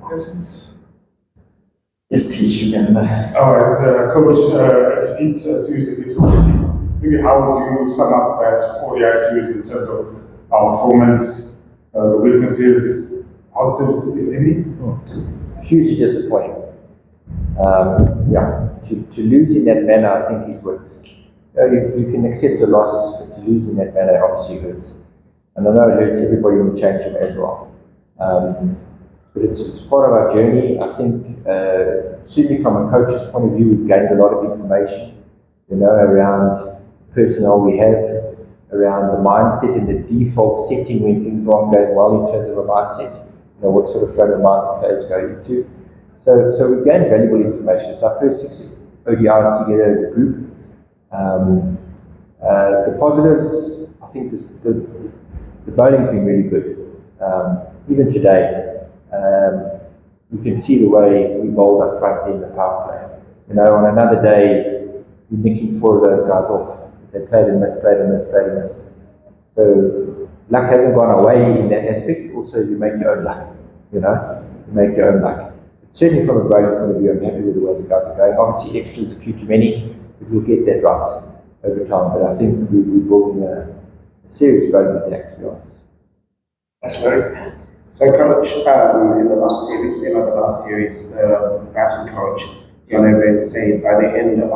questions? Yes, teach you can. All right, coach, series defeat 50. Maybe how would you sum up that ODI series in terms of our performance, the weaknesses, positives, if any? Hugely disappointing. To lose in that manner, I think is what you can accept a loss, but to lose in that manner obviously hurts. And I know it hurts everybody in the change room as well. But it's part of our journey. I think certainly from a coach's point of view, we've gained a lot of information, around personnel we have, around the mindset and the default setting when things aren't going well in terms of a mindset, what sort of frame of mind the players go into. So we've gained valuable information. It's our first 6 ODIs together as a group. The positives, I think the bowling's been really good. Even today, you can see the way we bowled up front in the power play. On another day, we're nicking 4 of those guys off. They played and missed, played and missed, played and missed. So luck hasn't gone away in that aspect. Also, you make your own luck. You make your own luck. Certainly from a bowling point of view, I'm happy with the way the guys are going. Obviously, extras a few too many, but we'll get that right over time. But I think we're building a serious bowling attack, to be honest. That's right. So, coach, in the last series, the batting coach, John Everett, said by the end of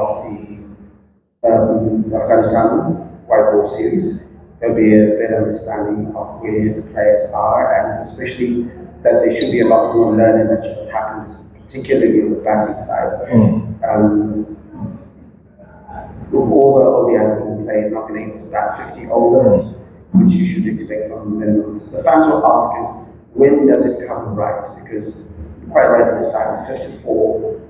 the Afghanistan white ball series, there'll be a better understanding of where the players are, and especially that there should be a lot more learning that should have happened, particularly on the batting side. All the ODIs that we played, not been able to bat 50 overs, which you should expect from the minimums. The fans will ask is, when does it come right? Because quite right, as fans, 54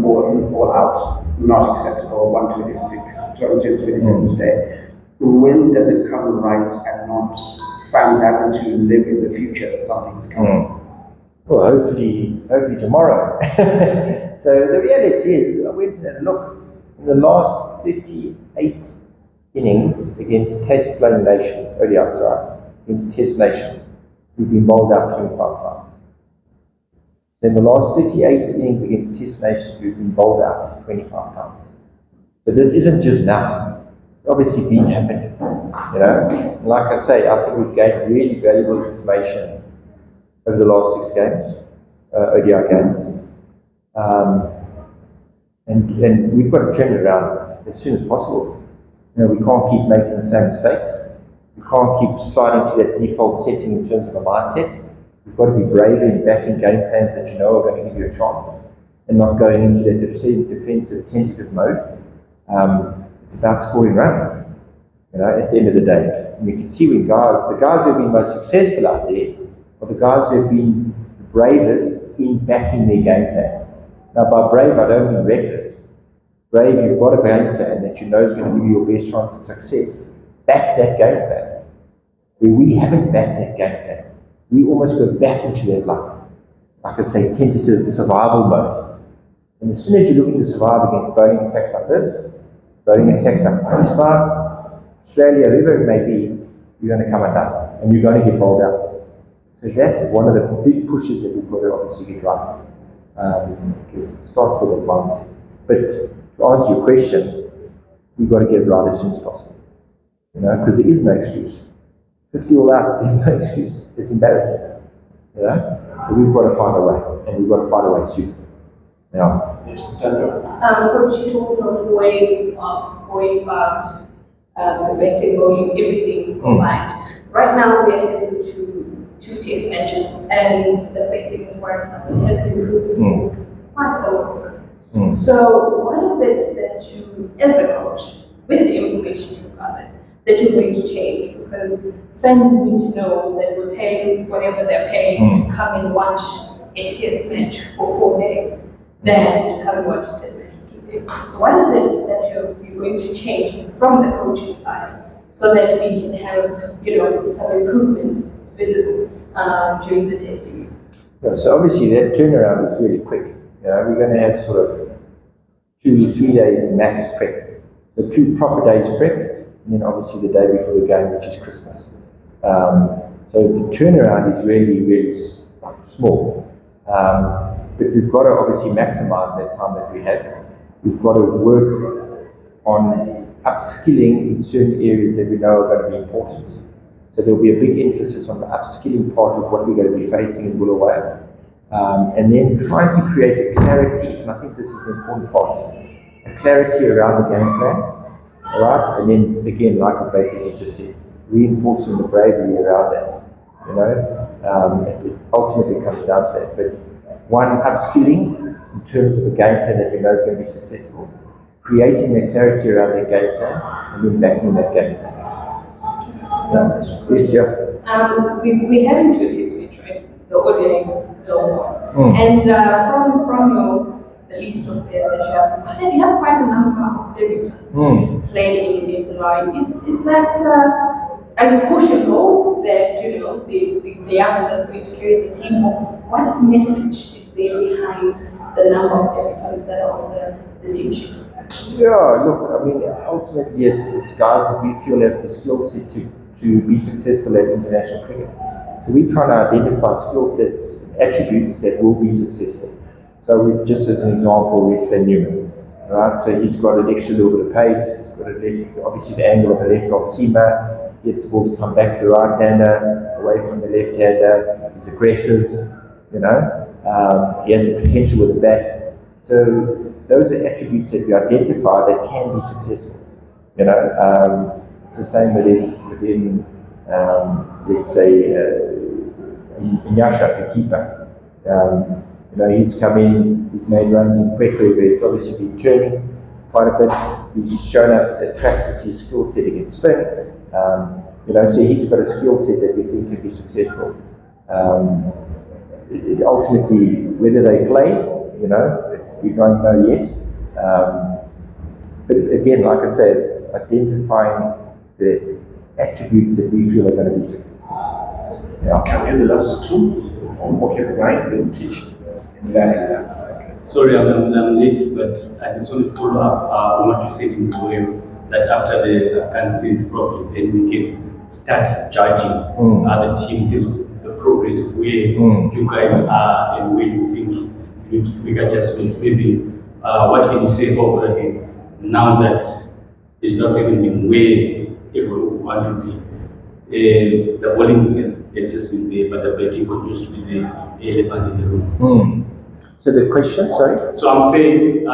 all out, not acceptable, 126, 227 today. When does it come right and not fans having to live in the future that something's coming? Well, hopefully tomorrow. So the reality is, I went and had a look. In the last 38 innings against Test playing nations, ODIs, right, against Test nations, we've been bowled out 25 times. In the last 38 innings against Test nations, we've been bowled out 25 times. So this isn't just now. It's obviously been happening. Like I say, I think we've gained really valuable information over the last 6 games, ODI games. And we've got to turn it around as soon as possible. We can't keep making the same mistakes. We can't keep sliding to that default setting in terms of a mindset. We've got to be brave in backing game plans that are going to give you a chance, and not going into that defensive, tentative mode. It's about scoring runs, at the end of the day. And you can see when the guys who have been most successful out there are the guys who have been the bravest in backing their game plan. Now, by brave, I don't mean reckless. Brave, you've got a game plan that is going to give you your best chance for success. Back that game plan. Where we haven't backed that game plan. We almost go back into that, like I say, tentative survival mode. And as soon as you're looking to survive against bowling attacks like this, bowling attacks like Pakistan, Australia, whoever it may be, you're going to come undone. And you're going to get bowled out. So that's one of the big pushes that we've got to obviously get right. It starts with that mindset. But to answer your question, we've got to get it right as soon as possible. Because there is no excuse. 50 all out, there's no excuse. It's embarrassing. So we've got to find a way, and we've got to find a way soon. Coach, you talked of ways of going about affecting bowling, everything combined. Right now, we're heading to 2 Test matches, and the betting is where something has improved for quite a long. So, what is it that you, as a coach, with the information you've gathered, that you're going to change? Because fans need to know that we're paying whatever they're paying to come and watch a Test match for 4 days, than to come and watch a Test match for 2 days. So, what is it that you're going to change from the coaching side, so that we can have, some improvements visible during the Test series? So obviously that turnaround is really quick. We're going to have sort of 2-3 days max prep. So 2 proper days prep, and then obviously the day before the game, which is Christmas. So the turnaround is really, really small. But we've got to obviously maximize that time that we have. We've got to work on upskilling in certain areas that we know are going to be important. So there'll be a big emphasis on the upskilling part of what we're going to be facing in Bulawayo. And then trying to create a clarity, and I think this is the important part, a clarity around the game plan, all right? And then again, like I basically just said, reinforcing the bravery around that, you know? It ultimately comes down to that. But one, upskilling in terms of a game plan that we know is going to be successful, creating that clarity around that game plan, and then backing that game plan. Yes, yeah. We had into a test match, right? The audience long. And from the list of players that you have quite a number of debutants playing in the line. Is that a caution goal that the youngsters going to carry the team? Or what message is there behind the number of debutants that are on the team sheet? Yeah, look, I mean, ultimately it's guys that we feel have the skill set to be successful at international cricket. So we're trying to identify skill sets, attributes that will be successful. So we, just as an example, we'd say Newman, right? So he's got an extra little bit of pace, he's got a left, obviously the angle of the left arm seamer, he gets the ball to come back to the right-hander, away from the left-hander, he's aggressive, you know, he has the potential with the bat. So those are attributes that we identify that can be successful, you know. It's the same within let's say, Nyasha, the keeper. You know, he's come in, he's made runs in Kwekwe where he's obviously been turning quite a bit. He's shown us at practice his skill set against spin. You know, so he's got a skill set that we think can be successful. Ultimately, whether they play, you know, we don't know yet. But again, like I say, it's identifying the attributes that we feel are going to be successful. Yeah. Can we have the last two? Okay, Brian will teach. And then last. Sorry, I'm late, but I just want to follow up on what you said in the way that after the Afghan series problem, then we can start judging the team in terms of the progress of where you guys are and where you think you need to make adjustments. Maybe what can you say about now that it's not even where everyone would want to be? The bowling has just been there, but the batting continues to be the elephant in the room. So the question, sorry? So I'm saying,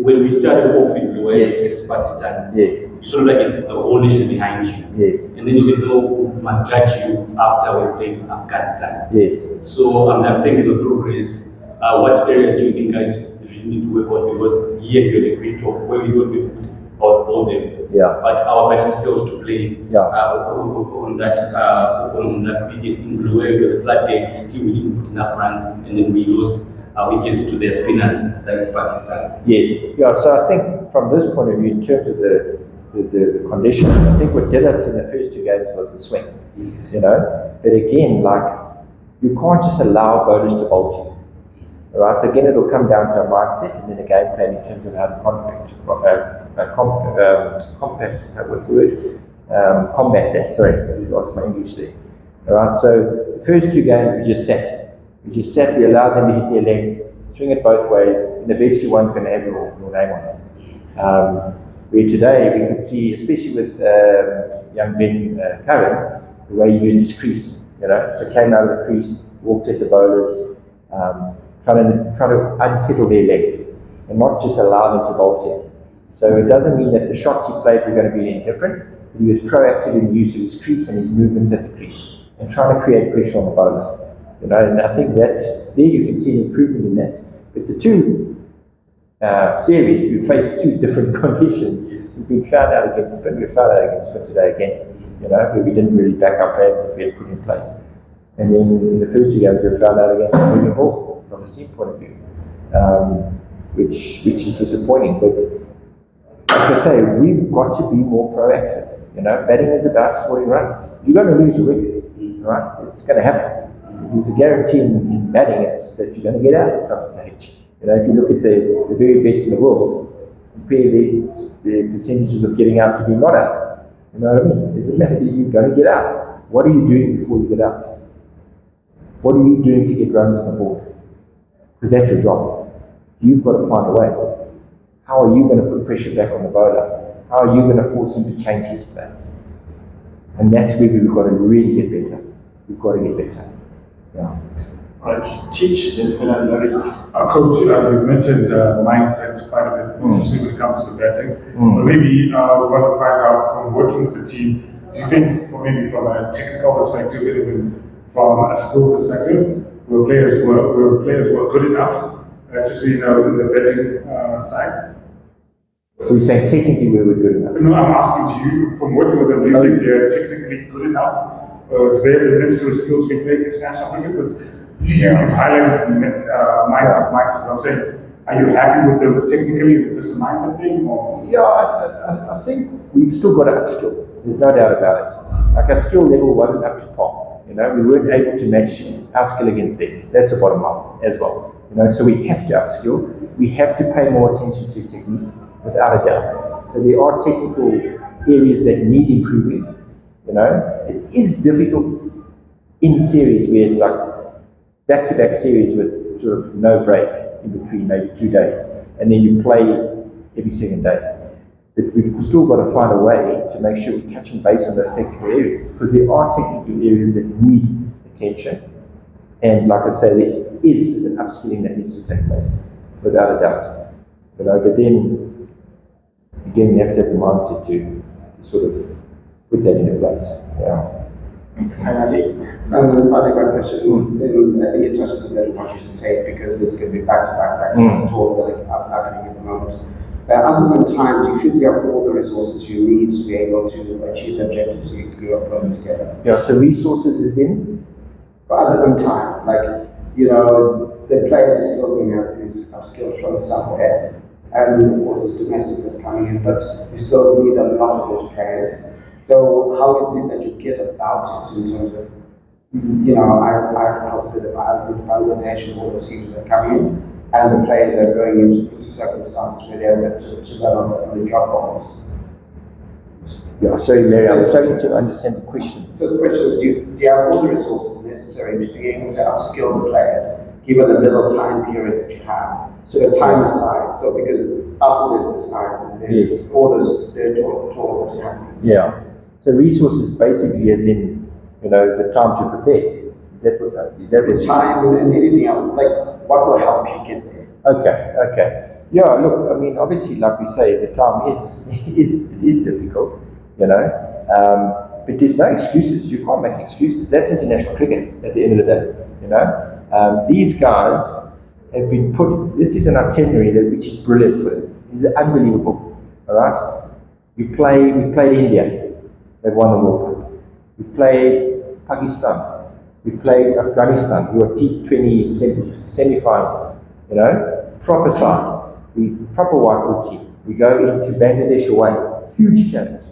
when we started off in the way against Pakistan, you sort of like the whole nation behind you. Yes. And then you said, no, we must judge you after we played Afghanistan. Yes. So I'm saying there's a progress. What areas do you think guys really need to work on? Because here you did a great job where we thought we put all them. Yeah. But our balance fails to play on that wicket in blue where it was flat day, still we didn't put enough runs and then we lost our wickets to their spinners, that is Pakistan. Yes. Yeah, so I think from this point of view, in terms of the conditions, I think what did us in the first two games was the swing. Yes. You know? But again, like, you can't just allow bowlers to bowl to you. Right, so again, it'll come down to a mindset and then a game plan in terms of how to combat that. Sorry, I lost my English there. All right, so the first two games we just sat. We allowed them to hit their length, swing it both ways, and eventually one's going to have your name on it. Where today we could see, especially with young Ben Curran, the way he used his crease. You know, so came out of the crease, walked at the bowlers. Try to unsettle their leg and not just allow them to bowl to him. So it doesn't mean that the shots he played were going to be any different. He was proactive in the use of his crease and his movements at the crease and trying to create pressure on the bowler. You know, and I think that there you can see an improvement in that. But the two series, we faced two different conditions. We've been found out against spin. We found out against spin today again. You know, where we didn't really back our plans that we had put in place. And then in the first two games, we found out against the moving ball. From a seam point of view, which is disappointing. But like I say, we've got to be more proactive. You know, batting is about scoring runs. You're going to lose your wicket, right? It's going to happen. There's a guarantee in batting it's that you're going to get out at some stage. You know, if you look at the very best in the world, compare the percentages of getting out to being not out. You know what I mean? It's a matter that you're going to get out. What are you doing before you get out? What are you doing to get runs on the board? Because that's your job. You've got to find a way. How are you going to put pressure back on the bowler? How are you going to force him to change his plans? And that's where we've got to really get better. We've got to get better. Yeah. Right, teach the Larry. Coach, you mentioned mindset quite a bit, especially when it comes to batting. But maybe we want to find out from working with the team, do you think, or maybe from a technical perspective, even from a skill perspective, were players were good enough, especially in the batting side? So you're saying technically we were good enough? No, I'm asking to you, from working with them, do you think they're technically good enough? Do they have the necessary skills to be playing international cricket? Because you've highlighted mindset. I'm saying, are you happy with them technically? Is this a mindset thing? Or? Yeah, I think we've still got to upskill. There's no doubt about it. Like our skill level wasn't up to par. We weren't able to match our skill against theirs. That's the bottom line as well. So we have to upskill. We have to pay more attention to technique, without a doubt. So there are technical areas that need improving. It is difficult in series where it's like back-to-back series with sort of no break in between, maybe 2 days, and then you play every second day. But we've still got to find a way to make sure we're touching base on those technical areas, because there are technical areas that need attention. And like I say, there is an upskilling that needs to take place, without a doubt. But then, again, you have to have the mindset to sort of put that into place. Yeah. Finally, final question, and I think it touches on very much to say it, because there's going to be back-to-back tours that are happening at the moment. Other than time, do you feel you have all the resources you need to be able to achieve the objectives you are putting together? Yeah, so resources is in? But other than time, the players are still going to have to have skills from somewhere, and of course there's domestic that's coming in, but you still need a lot of those players. So how is it that you get about it in terms of, I positive validation of all the seasons that are coming in, and the players are going into circumstances where they're able to run on the job roles? Yeah, sorry Larry, I'm struggling to understand the question. So the question is, do you have all the resources necessary to be able to upskill the players, given the little time period that you have? So time aside, so because after this time, there's all those tours that are happening. Yeah. So resources basically as in, the time to prepare. Is that what you're saying? Time and anything else, what will help you get there? Okay. Yeah, look, I mean, obviously, like we say, the time is difficult, but there's no excuses. You can't make excuses. That's international cricket at the end of the day, These guys have been this is an itinerary which is brilliant for them. It's unbelievable, all right? We've played India. They've won the World Cup. We played Pakistan. We played Afghanistan. We were T20 semi-finals. Proper side. We proper white ball team. We go into Bangladesh away. Huge challenge.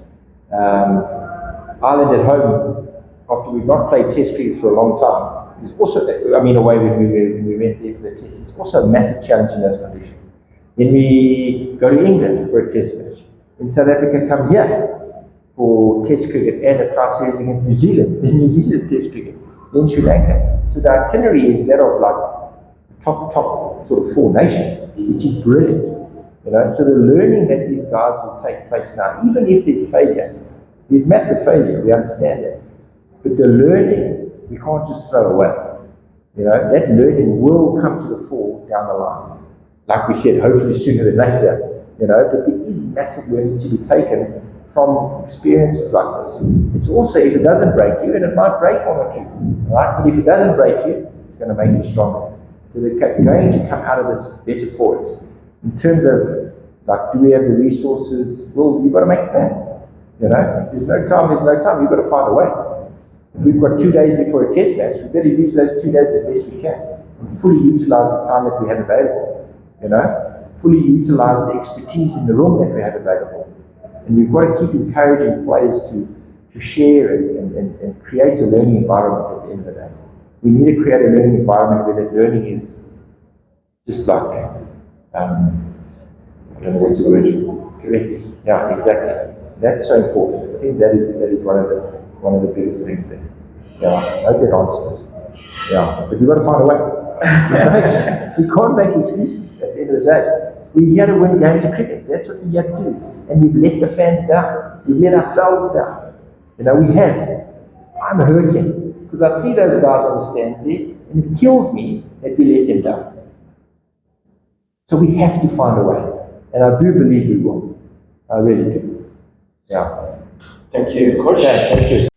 Ireland at home, after we've not played Test cricket for a long time, is also, away when we went there for the Test, it's also a massive challenge in those conditions. Then we go to England for a Test match. In South Africa, come here for Test cricket and a tri-series against New Zealand, then New Zealand Test cricket, then Sri Lanka. So the itinerary is that of top sort of 4 nation, which is brilliant. So the learning that these guys will take place now, even if there's failure, there's massive failure, we understand that. But the learning, we can't just throw away. That learning will come to the fore down the line. Like we said, hopefully sooner than later. But there is massive learning to be taken from experiences like this. It's also, if it doesn't break you, and it might break 1 or 2, right? But if it doesn't break you, it's going to make you stronger. So they're going to come out of this better for it. In terms of, do we have the resources? Well, you've got to make a plan. If there's no time, there's no time. You've got to find a way. If we've got 2 days before a test match, we've got to use those 2 days as best we can and fully utilize the time that we have available. Fully utilize the expertise in the room that we have available. And we've got to keep encouraging players to share and create a learning environment at the end of the day. We need to create a learning environment where that learning is just I don't know what's the word. Correct. Yeah, exactly. That's so important. I think that is one of the biggest things there. Yeah, I hope that answers it. Yeah, but we've got to find a way. There's no excuse. We can't make excuses at the end of the day. We're here to win games of cricket. That's what we're here to do. And we've let the fans down. We've let ourselves down. You know, we have. I'm hurting because I see those guys on the stands there, and it kills me that we let them down. So we have to find a way. And I do believe we will. I really do. Yeah. Thank you, Coach. Yeah, thank you.